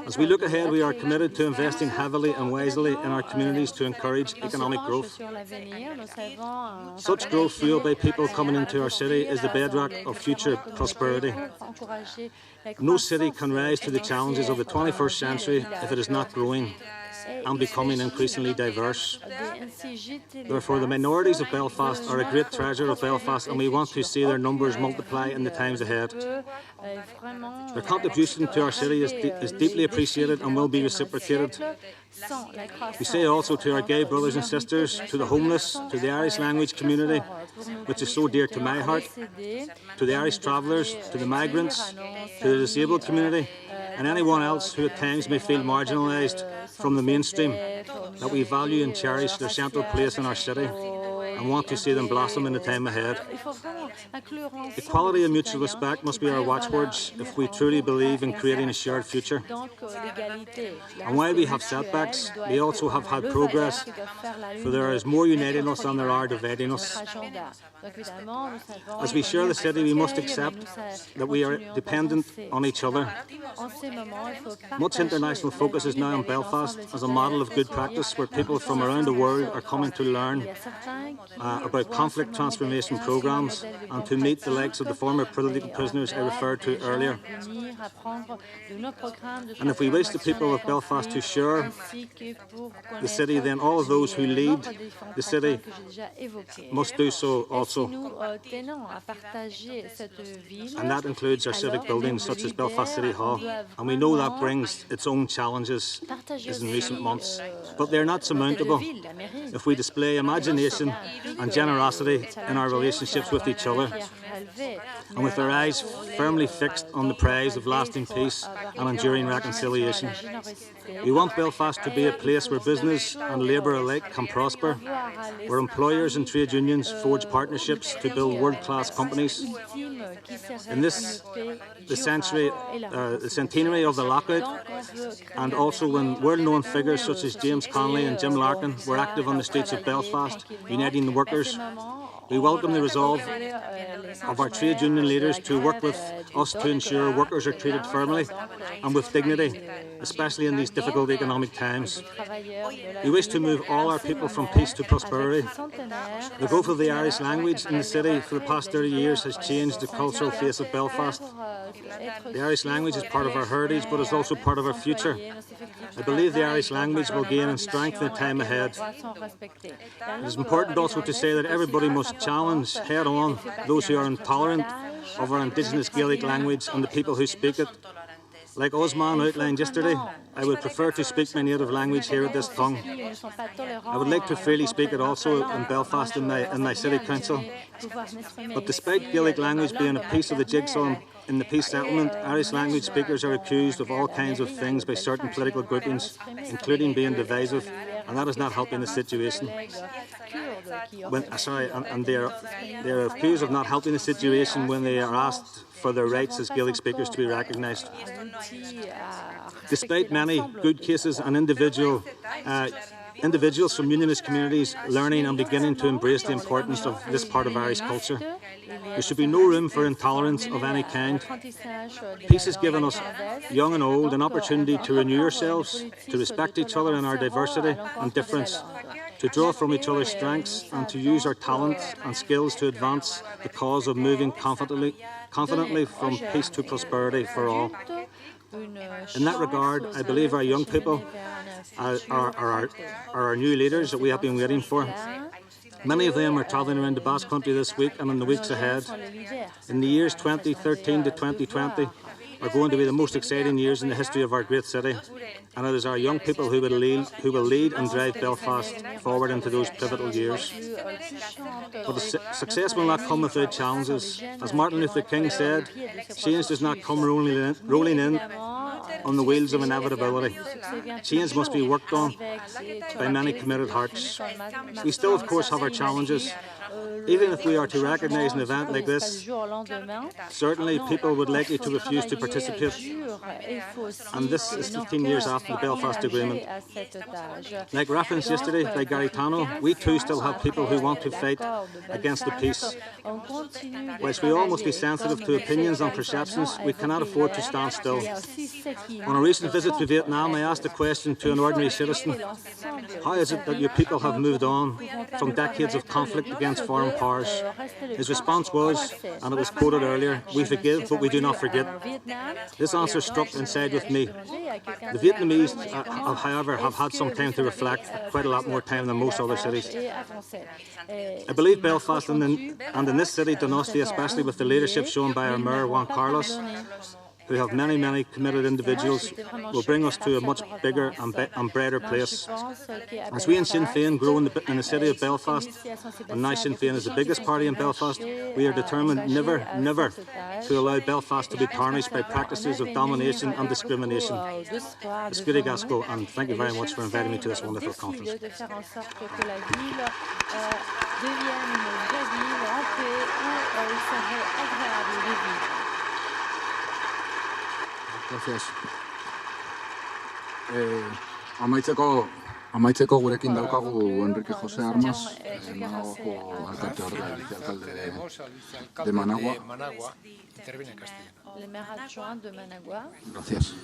As we look ahead, we are committed to investing heavily and wisely in our communities to encourage economic growth. Such growth fueled by people coming into our city is the bedrock of future prosperity. No city can rise to the challenges of the 21st century if it is not growing and becoming increasingly diverse. Therefore, the minorities of Belfast are a great treasure of Belfast, and we want to see their numbers multiply in the times ahead. Their contribution to our city is deeply appreciated and will be reciprocated. We say also to our gay brothers and sisters, to the homeless, to the Irish language community, which is so dear to my heart, to the Irish travellers, to the migrants, to the disabled community, and anyone else who at times may feel marginalised from the mainstream, that we value and cherish their central place in our city and want to see them blossom in the time ahead. Equality and mutual respect must be our watchwords if we truly believe in creating a shared future. And while we have setbacks, we also have had progress, for there is more uniting us than there are dividing us. As we share the city, we must accept that we are dependent on each other. Much international focus is now on Belfast as a model of good practice where people from around the world are coming to learn about conflict transformation programmes and to meet the likes of the former political prisoners I referred to earlier. And if we wish the people of Belfast to share the city, then all of those who lead the city must do so also. And that includes our civic buildings such as Belfast City Hall. And we know that brings its own challenges in recent months, but they're not surmountable if we display imagination and generosity in our relationships with each other, and with our eyes firmly fixed on the prize of lasting peace and enduring reconciliation. We want Belfast to be a place where business and labour alike can prosper, where employers and trade unions forge partnerships to build world-class companies. In this, the centenary of the lockout, and also when world-known figures such as James Connolly and Jim Larkin were active on the streets of Belfast, uniting the workers, we welcome the resolve of our trade union leaders to work with us to ensure workers are treated firmly and with dignity, especially in these difficult economic times. We wish to move all our people from peace to prosperity. The growth of the Irish language in the city for the past 30 years has changed the cultural face of Belfast. The Irish language is part of our heritage, but is also part of our future. I believe the Irish language will gain in strength in the time ahead. It is important also to say that everybody must challenge head-on those who are intolerant of our indigenous Gaelic language and the people who speak it. Like Osman outlined yesterday, I would prefer to speak my native language here at this tongue. I would like to freely speak it also in Belfast in my city council. But despite Gaelic language being a piece of the jigsaw in the peace settlement, Irish language speakers are accused of all kinds of things by certain political groupings, including being divisive, and that is not helping the situation. They're accused of not helping the situation when they are asked for their rights as Gaelic speakers to be recognised. Despite many good cases and individual individuals from unionist communities learning and beginning to embrace the importance of this part of Irish culture. There should be no room for intolerance of any kind. Peace has given us, young and old, an opportunity to renew ourselves, to respect each other in our diversity and difference, to draw from each other's strengths and to use our talents and skills to advance the cause of moving confidently from peace to prosperity for all. In that regard, I believe our young people are our new leaders that we have been waiting for. Many of them are travelling around the Basque Country this week and in the weeks ahead. In the years 2013 to 2020 are going to be the most exciting years in the history of our great city, and it is our young people who will lead and drive Belfast forward into those pivotal years. But success will not come without challenges. As Martin Luther King said, change does not come rolling in on the wheels of inevitability. Change must be worked on by many committed hearts. We still, of course, have our challenges. Even if we are to recognise an event like this, certainly people would likely to refuse to participate. And this is 15 years after the Belfast Agreement. Like referenced yesterday by Gary Tano, we too still have people who want to fight against the peace. Whilst we all must be sensitive to opinions and perceptions, we cannot afford to stand still. On a recent visit to Vietnam, I asked a question to an ordinary citizen: how is it that your people have moved on from decades of conflict against foreign powers? His response was, and it was quoted earlier, "We forgive, but we do not forget." This answer struck inside with me. The Vietnamese, however, have had some time to reflect, quite a lot more time than most other cities. I believe Belfast and in this city, Donostia, especially with the leadership shown by our Mayor, Juan Carlos, who have many committed individuals, will bring us to a much bigger and brighter place. As we in Sinn Féin grow in the city of Belfast, and now Sinn Féin is the biggest party in Belfast, we are determined never to allow Belfast to be tarnished by practices of domination and discrimination. Escúre Gasco, and thank you very much for inviting me to this wonderful conference. Gracias. Amaitzeko gurekin daukagu Enrique José Armas, Managoko alcalde ordea, vicealcalde de Managua. Gracias.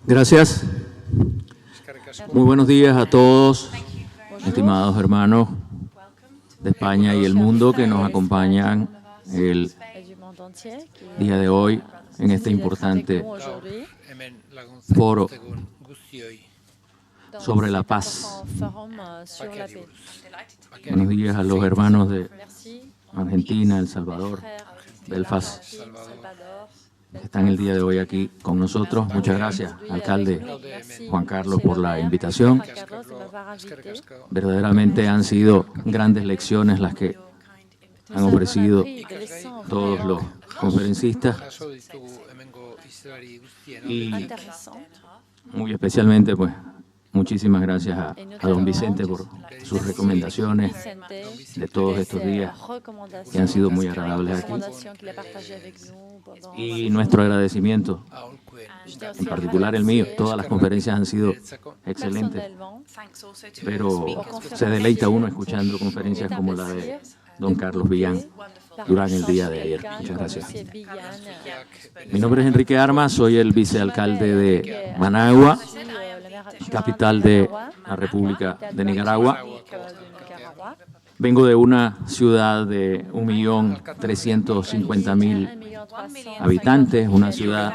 Gracias. Muy buenos días a todos, estimados hermanos de España y el mundo que nos acompañan el día de hoy en este importante foro sobre la paz. Buenos días a los hermanos de Argentina, El Salvador, Belfast, que están el día de hoy aquí con nosotros. Muchas gracias, alcalde Juan Carlos, por la invitación. Verdaderamente han sido grandes lecciones las que han ofrecido todos los conferencistas, y muy especialmente, pues, muchísimas gracias a don Vicente por sus recomendaciones de todos estos días, que han sido muy agradables aquí. Y nuestro agradecimiento, en particular el mío. Todas las conferencias han sido excelentes, pero se deleita uno escuchando conferencias como la de don Carlos Villán durante el día de ayer. Muchas gracias. Mi nombre es Enrique Armas, soy el vicealcalde de Managua, capital de la República de Nicaragua. Vengo de una ciudad de 1.350.000 habitantes, una ciudad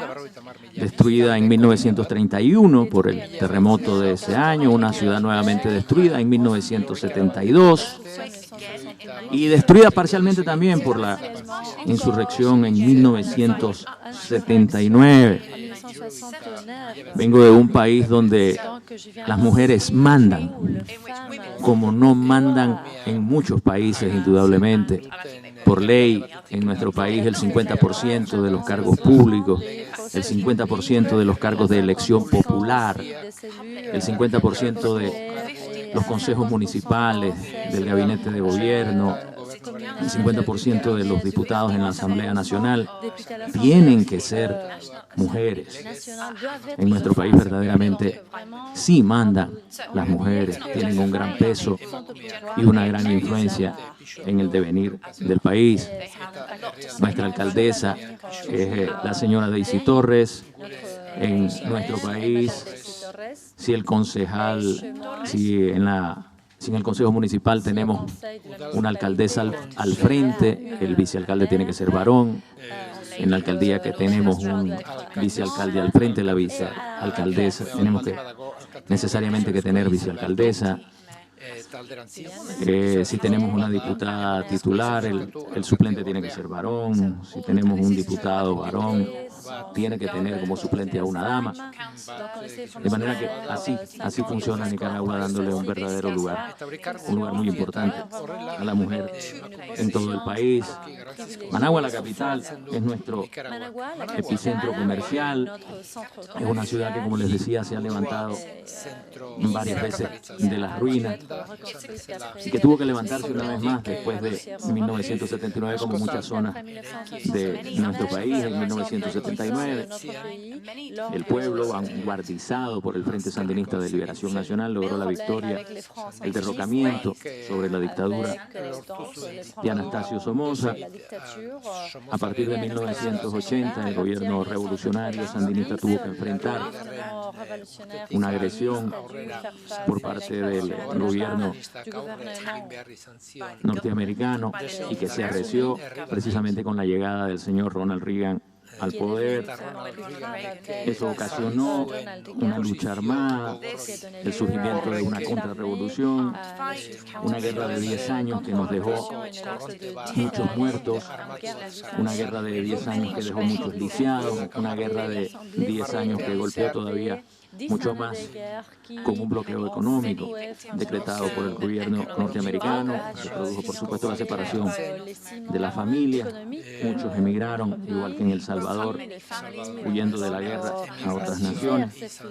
destruida en 1931 por el terremoto de ese año, una ciudad nuevamente destruida en 1972 y destruida parcialmente también por la insurrección en 1979. Vengo de un país donde las mujeres mandan, como no mandan en muchos países, indudablemente. Por ley, en nuestro país, el 50% de los cargos públicos, el 50% de los cargos de elección popular, el 50% de los consejos municipales, del gabinete de gobierno, el 50% de los diputados en la Asamblea Nacional tienen que ser mujeres. En nuestro país verdaderamente sí mandan las mujeres, tienen un gran peso y una gran influencia en el devenir del país. Nuestra alcaldesa es la señora Daisy Torres. En nuestro país, si el concejal, si en el Consejo Municipal tenemos una alcaldesa al frente, el vicealcalde tiene que ser varón. En la alcaldía que tenemos un vicealcalde al frente, la vicealcaldesa, tenemos que necesariamente que tener vicealcaldesa. Si tenemos una diputada titular, el suplente tiene que ser varón. Si tenemos un diputado varón, tiene que tener como suplente a una dama. De manera que así funciona Nicaragua, dándole un verdadero lugar, un lugar muy importante a la mujer en todo el país. Managua, la capital, es nuestro epicentro comercial. Es una ciudad que, como les decía, se ha levantado varias veces de las ruinas y que tuvo que levantarse una vez más después de 1979, como muchas zonas de nuestro país. En 1979, el pueblo, vanguardizado por el Frente Sandinista de Liberación Nacional, logró la victoria, el derrocamiento sobre la dictadura de Anastasio Somoza. A partir de 1980, el gobierno revolucionario sandinista tuvo que enfrentar una agresión por parte del gobierno norteamericano y que se arreció precisamente con la llegada del señor Ronald Reagan al poder. Eso ocasionó una lucha armada, el surgimiento de una contrarrevolución, una guerra de 10 años que nos dejó muchos muertos, una guerra de 10 años que dejó muchos lisiados, una guerra de 10 años que golpeó todavía mucho más con un bloqueo económico decretado por el gobierno norteamericano. Se produjo, por supuesto, la separación de la familia. Muchos emigraron, igual que en El Salvador, huyendo de la guerra a otras naciones.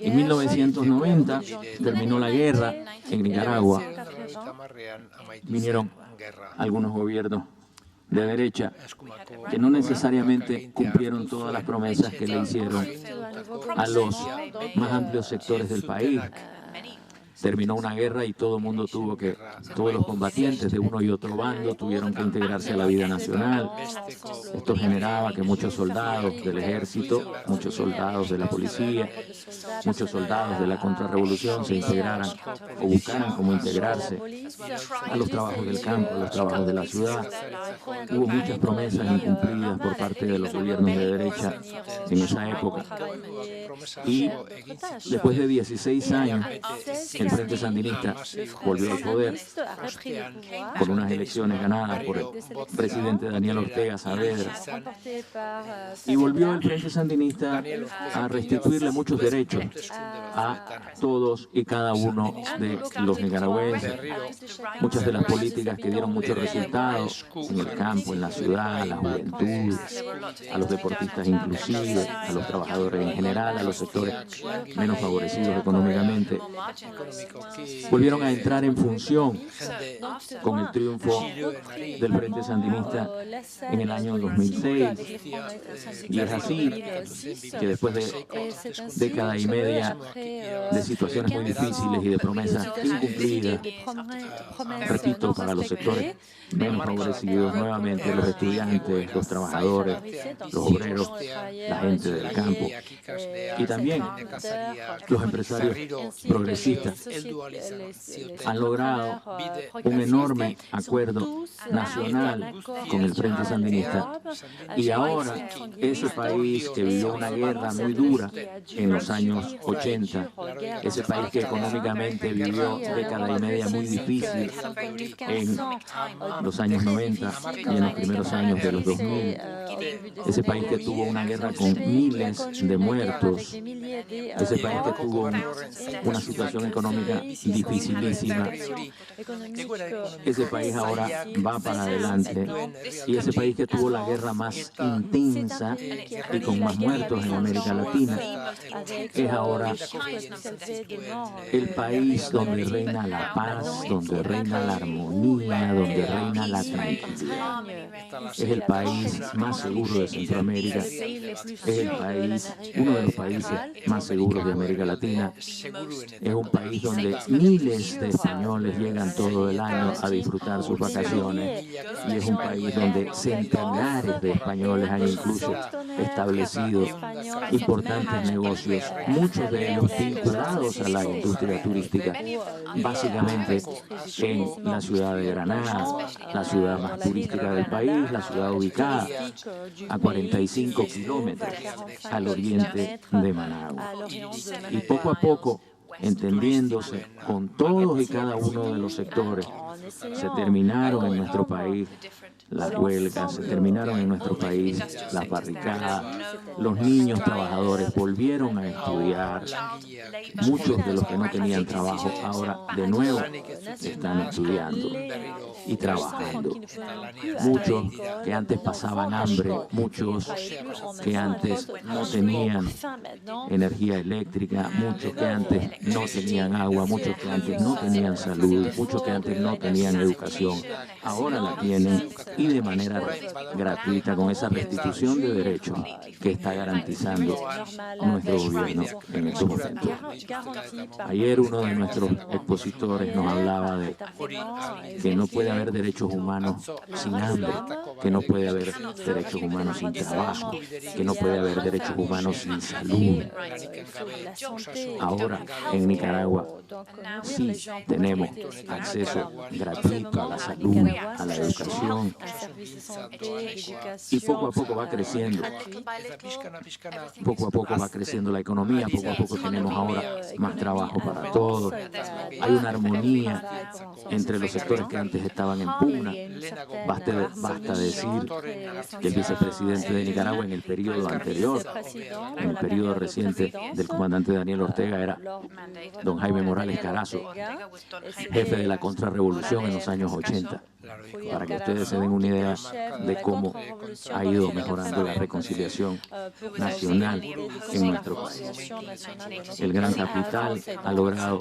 En 1990 terminó la guerra en Nicaragua. Vinieron algunos gobiernos de derecha que no necesariamente cumplieron todas las promesas que le hicieron a los más amplios sectores del país. Terminó una guerra y todo el mundo todos los combatientes de uno y otro bando tuvieron que integrarse a la vida nacional. Esto generaba que muchos soldados del ejército, muchos soldados de la policía, muchos soldados de la contrarrevolución se integraran o buscaran cómo integrarse a los trabajos del campo, a los trabajos de la ciudad. Hubo muchas promesas incumplidas por parte de los gobiernos de derecha en esa época. Y después de 16 años, el Frente Sandinista volvió al poder con unas elecciones ganadas por el presidente Daniel Ortega Saavedra. Y volvió el Frente Sandinista a restituirle muchos derechos a todos y cada uno de los nicaragüenses. Muchas de las políticas que dieron muchos resultados en el campo, en la ciudad, a la juventud, a los deportistas inclusive, a los trabajadores en general, a los sectores menos favorecidos económicamente, volvieron a entrar en función con el triunfo del Frente Sandinista en el año 2006. Y es así que después de década y media de situaciones muy difíciles y de promesas incumplidas, repito, para los sectores menos favorecidos, nuevamente los estudiantes, los trabajadores, los obreros, la gente del campo y también los empresarios progresistas han logrado un enorme acuerdo nacional con el Frente Sandinista. Y ahora ese país que vivió una guerra muy dura en los años 80, ese país que económicamente vivió década y media muy difícil en los años 90 y en los primeros años de los 2000, ese país que tuvo una guerra con miles de muertos, ese país que tuvo una situación económica dificilísima, ese país ahora va para adelante, y ese país que tuvo la guerra más intensa y con más muertos en América Latina es ahora el país donde reina la paz, donde reina la armonía, donde reina la tranquilidad. Es el país más seguro de Centroamérica, es el país, uno de los países más seguros de América Latina, es un país donde miles de españoles llegan todo el año a disfrutar sus vacaciones, y es un país donde centenares de españoles han incluso establecido importantes negocios, muchos de ellos vinculados a la industria turística, básicamente en la ciudad de Granada, la ciudad más turística del país, la ciudad ubicada a 45 kilómetros al oriente de Managua. Y poco a poco, entendiéndose con todos y cada uno de los sectores, se terminaron en nuestro país las huelgas, se terminaron en nuestro país las barricadas, los niños trabajadores volvieron a estudiar, muchos de los que no tenían trabajo ahora de nuevo están estudiando y trabajando, muchos que antes pasaban hambre, muchos que antes no tenían energía eléctrica, muchos que antes no tenían agua, muchos que antes no tenían salud, muchos que antes no tenían educación, ahora la tienen, y de manera gratuita, con esa restitución de derechos que está garantizando nuestro gobierno en estos momentos. Ayer uno de nuestros expositores nos hablaba de que no puede haber derechos humanos sin hambre, que no puede haber derechos humanos sin trabajo, que no puede haber derechos humanos sin salud. Ahora en Nicaragua sí tenemos acceso gratuito a la salud, a la educación, y poco a poco va creciendo. Poco a poco va creciendo la economía, poco a poco tenemos ahora más trabajo para todos. Hay una armonía entre los sectores que antes estaban en pugna. Basta decir que el vicepresidente de Nicaragua en el periodo anterior, en el periodo reciente del comandante Daniel Ortega, era don Jaime Morales Carazo, jefe de la contrarrevolución en los años 80. Para que ustedes se den una idea de cómo ha ido mejorando la reconciliación nacional en nuestro país. El Gran Capital ha logrado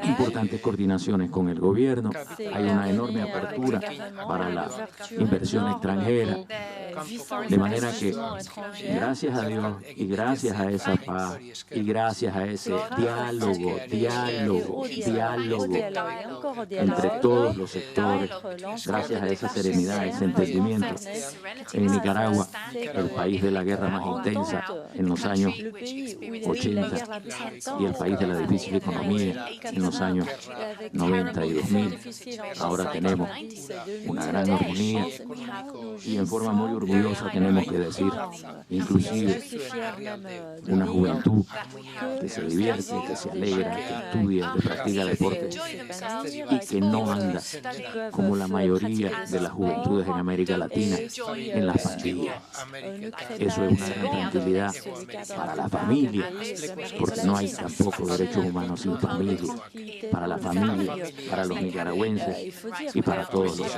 importantes coordinaciones con el gobierno, hay una enorme apertura para la inversión extranjera, de manera que gracias a Dios y gracias a esa paz y gracias a ese diálogo entre todos los sectores, gracias a esa serenidad, ese entendimiento, en Nicaragua, el país de la guerra más intensa en los años 80 y el país de la difícil economía en los años 90 y 2000, ahora tenemos una gran armonía, y en forma muy orgullosa tenemos que decir, inclusive una juventud que se divierte, que se alegra, que estudia, que practica deporte y que no anda como la mayoría de las juventudes en América Latina en las pandillas. Eso es una gran tranquilidad para la familia, porque no hay tampoco derechos humanos sin familia, para la familia, para los nicaragüenses y para todos los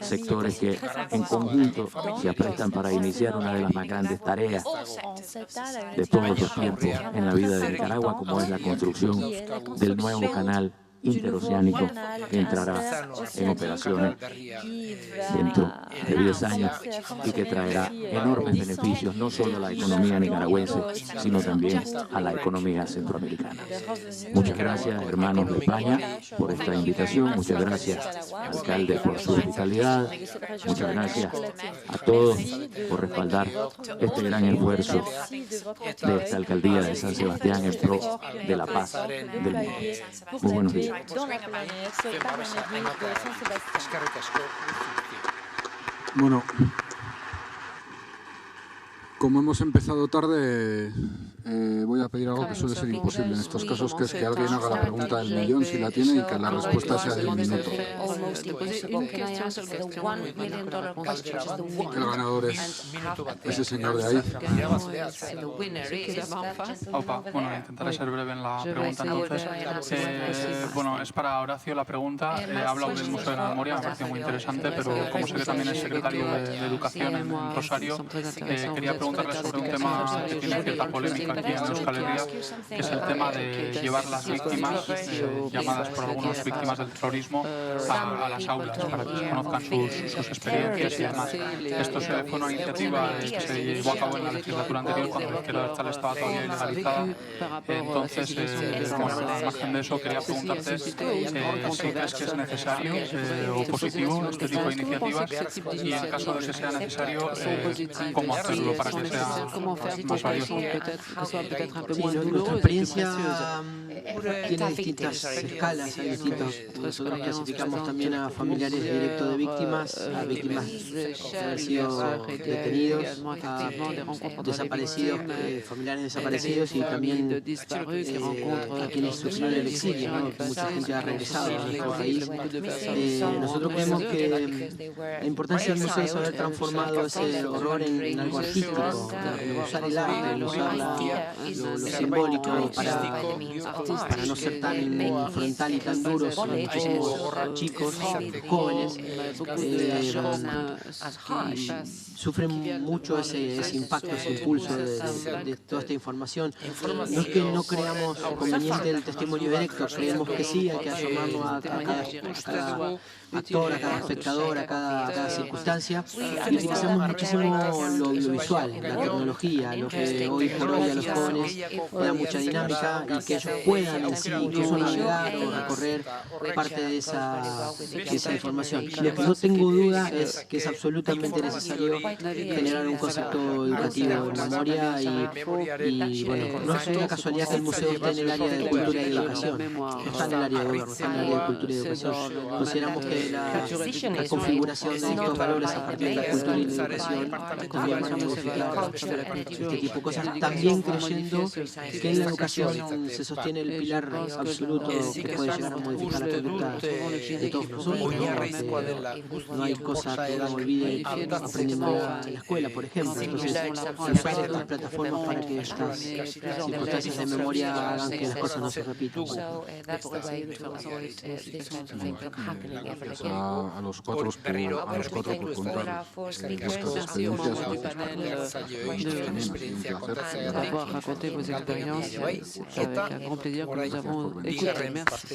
sectores que en conjunto se aprestan para iniciar una de las más grandes tareas de todos los tiempos en la vida de Nicaragua, como es la construcción del nuevo canal interoceánico que entrará en operaciones dentro de 10 años y que traerá enormes beneficios no solo a la economía nicaragüense, sino también a la economía centroamericana. Muchas gracias, hermanos de España, por esta invitación. Muchas gracias, alcalde, por su hospitalidad. Muchas gracias a todos por respaldar este gran esfuerzo de esta alcaldía de San Sebastián en pro de la paz del mundo. Muy buenos días. Dans la planète, Parmenidis de Saint-Sébastien. Bueno, Como hemos empezado tarde, voy a pedir algo que suele ser imposible en estos casos, que es que alguien haga la pregunta del millón, si la tiene, y que la respuesta sea de 1 minuto. El ganador es ese señor de ahí. Opa, bueno, intentaré ser breve en la pregunta entonces. Bueno, es para Horacio la pregunta. Ha hablado del Museo de la Memoria, me ha parecido muy interesante, pero como sé que también es secretario de Educación en Rosario, quería preguntarle sobre un tema que tiene cierta polémica aquí en Euskal Herria, que es el tema de llevar las víctimas, llamadas por algunos víctimas del terrorismo, a las aulas para que se conozcan sus experiencias y demás. Esto fue una iniciativa que se llevó a cabo en la legislatura anterior cuando la izquierda abertzale estaba todavía ilegalizada. Entonces, bueno, al margen de eso, quería preguntarte si crees que es necesario o positivo este tipo de iniciativas y en caso de que sea necesario, cómo hacerlo para que sea más valioso. Nuestra experiencia tiene distintas escalas, hay distintos. Nosotros clasificamos también a familiares directos de víctimas, a víctimas que han sido detenidos, a desaparecidos, familiares desaparecidos y también a quienes sufrieron el exilio, ¿no? Que mucha gente ha regresado a nuestro país. Nosotros creemos que la importancia del museo es haber transformado ese horror en algo artístico, usar el arte, usar lo simbólico para no ser tan frontal y tan duro sobre muchísimos chicos, jóvenes, sufren mucho ese impacto, ese impulso de toda esta información. No es que no creamos conveniente el testimonio directo, creemos que sí, hay que llamarlo a cada actor, a cada espectador, a cada circunstancia, y utilizamos muchísimo lo audiovisual, la tecnología, lo que hoy por hoy a los jóvenes le da mucha dinámica y que ellos puedan en sí incluso navegar o recorrer parte de esa información. Lo que no tengo duda es que es absolutamente necesario generar un concepto educativo de memoria y bueno, no es una casualidad que el museo esté en el área de cultura y educación, está en el área de gobierno, está en el área de cultura y educación. Consideramos que la configuración de estos valores a partir de la cultura y la educación también van a modificar este tipo de cosas, también creyendo que en la educación se sostiene el pilar absoluto que puede llegar a modificar la conducta de todos nosotros, ¿no? No hay cosa que uno olvide aprendiendo en la escuela, por ejemplo. Entonces, usar estas plataformas para que estas circunstancias de memoria hagan que las cosas no se repitan. A los cuatro por contar vuestras experiencias d'avoir raconté vos expériences. C'est avec un grand plaisir que nous avons écouté. Merci.